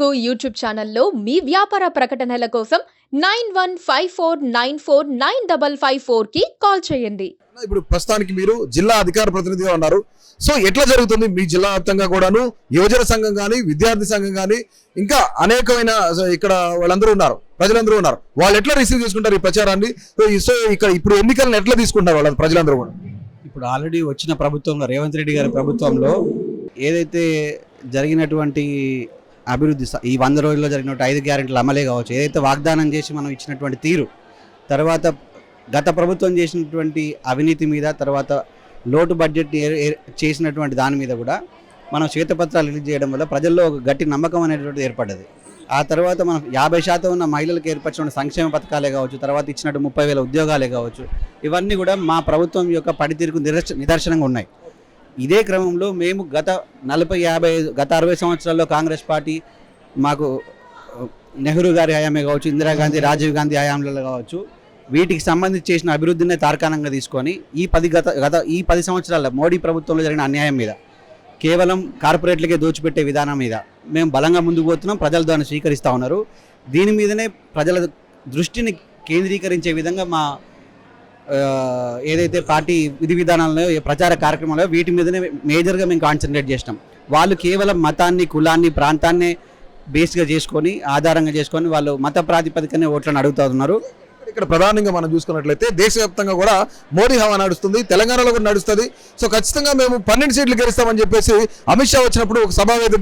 Telugu YouTube ఛానల్లో మీ వ్యాపార ప్రకటనల కోసం 9154949554కి కాల్ చేయండి. ఇప్పుడు ప్రస్తుతానికి మీరు జిల్లా అధికార ప్రతినిధిగా ఉన్నారు. సో ఎట్లా జరుగుతుంది మీ జిల్లా వ్యాప్తంగా కూడాను యువజన సంఘం కానీ విద్యార్థి సంఘం కానీ ఇంకా అనేకమైన ఇక్కడ వాళ్ళందరూ ఉన్నారు, ప్రజలందరూ ఉన్నారు. వాళ్ళు ఎట్లా రిసీవ్ చేసుకుంటారు ఈ ప్రచారాన్ని? సో ఇక్కడ ఇప్పుడు ఎన్నికలను ఎట్లా తీసుకుంటారు వాళ్ళ ప్రజలందరూ కూడా? ఇప్పుడు ఆల్రెడీ వచ్చిన ప్రభుత్వంలో రేవంత్ రెడ్డి గారి ప్రభుత్వంలో ఏదైతే జరిగినటువంటి అభివృద్ధి ఈ 100 రోజుల్లో జరిగినటువంటి 5 గ్యారెంటీలు అమలే కావచ్చు, ఏదైతే వాగ్దానం చేసి మనం ఇచ్చినటువంటి తీరు, తర్వాత గత ప్రభుత్వం చేసినటువంటి అవినీతి మీద, తర్వాత లోటు బడ్జెట్ చేసినటువంటి దాని మీద కూడా మనం శ్వేతపత్రాలు రిలీజ్ చేయడం వల్ల ప్రజల్లో ఒక గట్టి నమ్మకం అనేటువంటిది ఏర్పడ్డది. ఆ తర్వాత మనం 50% ఉన్న మహిళలకు ఏర్పరిచిన సంక్షేమ పథకాలే కావచ్చు, తర్వాత ఇచ్చినట్టు 30,000 ఉద్యోగాలే కావచ్చు, ఇవన్నీ కూడా మా ప్రభుత్వం యొక్క పనితీరుకు నిదర్శనంగా ఉన్నాయి. ఇదే క్రమంలో మేము గత 60 సంవత్సరాల్లో కాంగ్రెస్ పార్టీ మాకు నెహ్రూ గారి హయామే కావచ్చు, ఇందిరాగాంధీ, రాజీవ్ గాంధీ హయాంలో కావచ్చు, వీటికి సంబంధించి చేసిన అభివృద్ధిని తార్కాణంగా తీసుకొని ఈ 10 సంవత్సరాల మోడీ ప్రభుత్వంలో జరిగిన అన్యాయం మీద, కేవలం కార్పొరేట్లకే దోచిపెట్టే విధానం మీద మేము బలంగా ముందుకు పోతున్నాం. ప్రజలు దాన్ని స్వీకరిస్తూ ఉన్నారు. దీని మీదనే ప్రజల దృష్టిని కేంద్రీకరించే విధంగా మా ఏదైతే పార్టీ విధి విధానాల్లో ప్రచార కార్యక్రమాలు వీటి మీదనే మేజర్గా మేము కాన్సన్ట్రేట్ చేసినాం. వాళ్ళు కేవలం మతాన్ని, కులాన్ని, ప్రాంతాన్ని బేస్గా చేసుకొని, ఆధారంగా చేసుకొని వాళ్ళు మత ప్రాతిపదికనే ఓట్లను అడుగుతూ ఉన్నారు. ఇక్కడ ప్రధానంగా మనం చూసుకున్నట్లయితే దేశవ్యాప్తంగా కూడా మోడీ హవా నడుస్తుంది, తెలంగాణలో కూడా నడుస్తుంది. సో ఖచ్చితంగా మేము 12 సీట్లు గెలుస్తామని చెప్పేసి అమిత్ షా వచ్చినప్పుడు ఒక సభావేదిక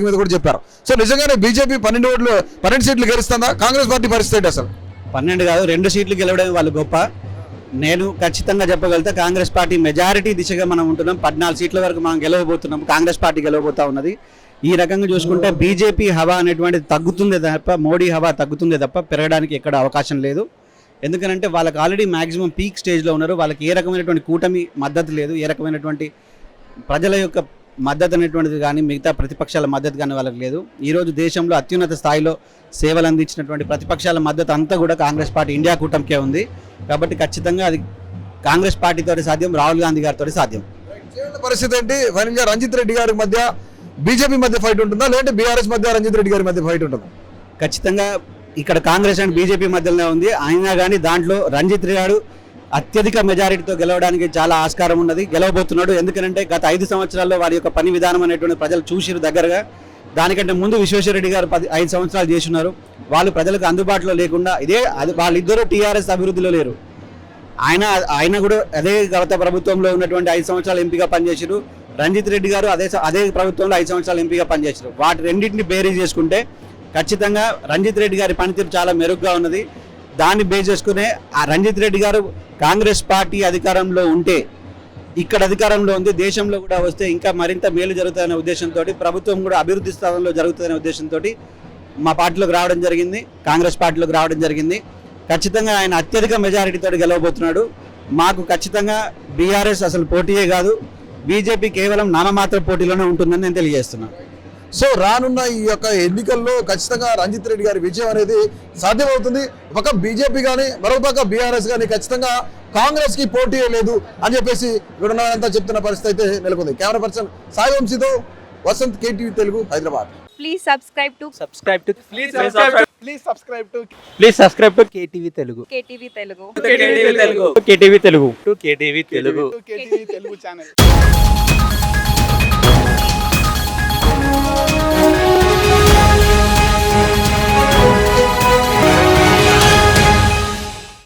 మీద కూడా చెప్పారు. సో నిజంగానే బీజేపీ 12 సీట్లు గెలుస్తుందా? కాంగ్రెస్ పార్టీ పరిస్థితి అసలు 12 కాదు, 2 సీట్లు గెలవడం వాళ్ళు గొప్ప. నేను ఖచ్చితంగా చెప్పగలుగుతా, కాంగ్రెస్ పార్టీ మెజారిటీ దిశగా మనం ఉంటున్నాం. 14 సీట్ల వరకు మనం గెలవబోతున్నాం. కాంగ్రెస్ పార్టీ గెలవబోతా ఉన్నది. ఈ రకంగా చూసుకుంటే బీజేపీ హవా అనేటువంటిది తగ్గుతుందే తప్ప, మోడీ హవా తగ్గుతుందే తప్ప పెరగడానికి ఎక్కడ అవకాశం లేదు. ఎందుకంటే వాళ్ళకి ఆల్రెడీ మ్యాక్సిమం పీక్ స్టేజ్లో ఉన్నారు. వాళ్ళకి ఏ రకమైనటువంటి కూటమి మద్దతు లేదు, ఏ రకమైనటువంటి ప్రజల యొక్క మద్దతు అనేటువంటిది కానీ, మిగతా ప్రతిపక్షాల మద్దతు కానీ వాళ్ళకి లేదు. ఈరోజు దేశంలో అత్యున్నత స్థాయిలో సేవలు అందించినటువంటి ప్రతిపక్షాల మద్దతు అంతా కూడా కాంగ్రెస్ పార్టీ ఇండియా కూటమికే ఉంది. కాబట్టి ఖచ్చితంగా అది కాంగ్రెస్ పార్టీతో సాధ్యం, రాహుల్ గాంధీ గారితో సాధ్యం. పరిస్థితి ఏంటి? ఫైనల్గా రంజిత్ రెడ్డి గారి మధ్య బీజేపీ మధ్య ఫైట్ ఉంటుందా, లేదంటే బీఆర్ఎస్ మధ్య రంజిత్ రెడ్డి గారి మధ్య ఫైట్ ఉంటుందా? ఖచ్చితంగా ఇక్కడ కాంగ్రెస్ అండ్ బీజేపీ మధ్యలోనే ఉంది. అయినా కానీ దాంట్లో రంజిత్ రెడ్డి గారు అత్యధిక మెజారిటీతో గెలవడానికి చాలా ఆస్కారం ఉన్నది, గెలవబోతున్నాడు. ఎందుకంటే గత 5 సంవత్సరాల్లో వారి యొక్క పని విధానం అనేటువంటి ప్రజలు చూసిరు దగ్గరగా. దానికంటే ముందు విశ్వేశ్వరరెడ్డి గారు 5 సంవత్సరాలు చేస్తున్నారు. వాళ్ళు ప్రజలకు అందుబాటులో లేకుండా వాళ్ళిద్దరూ టీఆర్ఎస్ అభివృద్ధిలో లేరు. ఆయన కూడా అదే గత ప్రభుత్వంలో ఉన్నటువంటి 5 సంవత్సరాలు ఎంపీగా పనిచేసారు. రంజిత్ రెడ్డి గారు అదే ప్రభుత్వంలో 5 సంవత్సరాలు ఎంపీగా పనిచేశారు. వాటి రెండింటిని బేరీజ్ చేసుకుంటే ఖచ్చితంగా రంజిత్ రెడ్డి గారి పనితీరు చాలా మెరుగ్గా ఉన్నది. దాన్ని బేస్ చేసుకునే ఆ రంజిత్ రెడ్డి గారు కాంగ్రెస్ పార్టీ అధికారంలో ఉంటే, ఇక్కడ అధికారంలో ఉంది, దేశంలో కూడా వస్తే ఇంకా మరింత మేలు జరుగుతుందనే ఉద్దేశంతో, ప్రభుత్వం కూడా అభివృద్ధి స్థానంలో జరుగుతుందనే ఉద్దేశంతో మా పార్టీలోకి రావడం జరిగింది, కాంగ్రెస్ పార్టీలోకి రావడం జరిగింది. ఖచ్చితంగా ఆయన అత్యధిక మెజారిటీతో గెలవబోతున్నాడు. మాకు ఖచ్చితంగా బీఆర్ఎస్ అసలు పోటీయే కాదు, బీజేపీ కేవలం నామమాత్ర పోటీలోనే ఉంటుందని నేను తెలియజేస్తున్నాను. సో రానున్న ఈ యొక్క ఎన్నికల్లో ఖచ్చితంగా రంజిత్ రెడ్డి గారి విజయం అనేది సాధ్యమవుతుంది. ఒక బీజేపీ కానీ, మరోపక్క బీఆర్ఎస్ కానీ ఖచ్చితంగా కాంగ్రెస్ కి పోటీ లేదు అని చెప్పేసి ఇక్కడున్నంతా చెప్తున్న పరిస్థితి అయితే నెలకొంది. కెమెరా పర్సన్ సాయి వంశీతో Vasanth, KTV Telugu, Hyderabad. Please subscribe to KTV Telugu. KTV Telugu. KTV Telugu channel.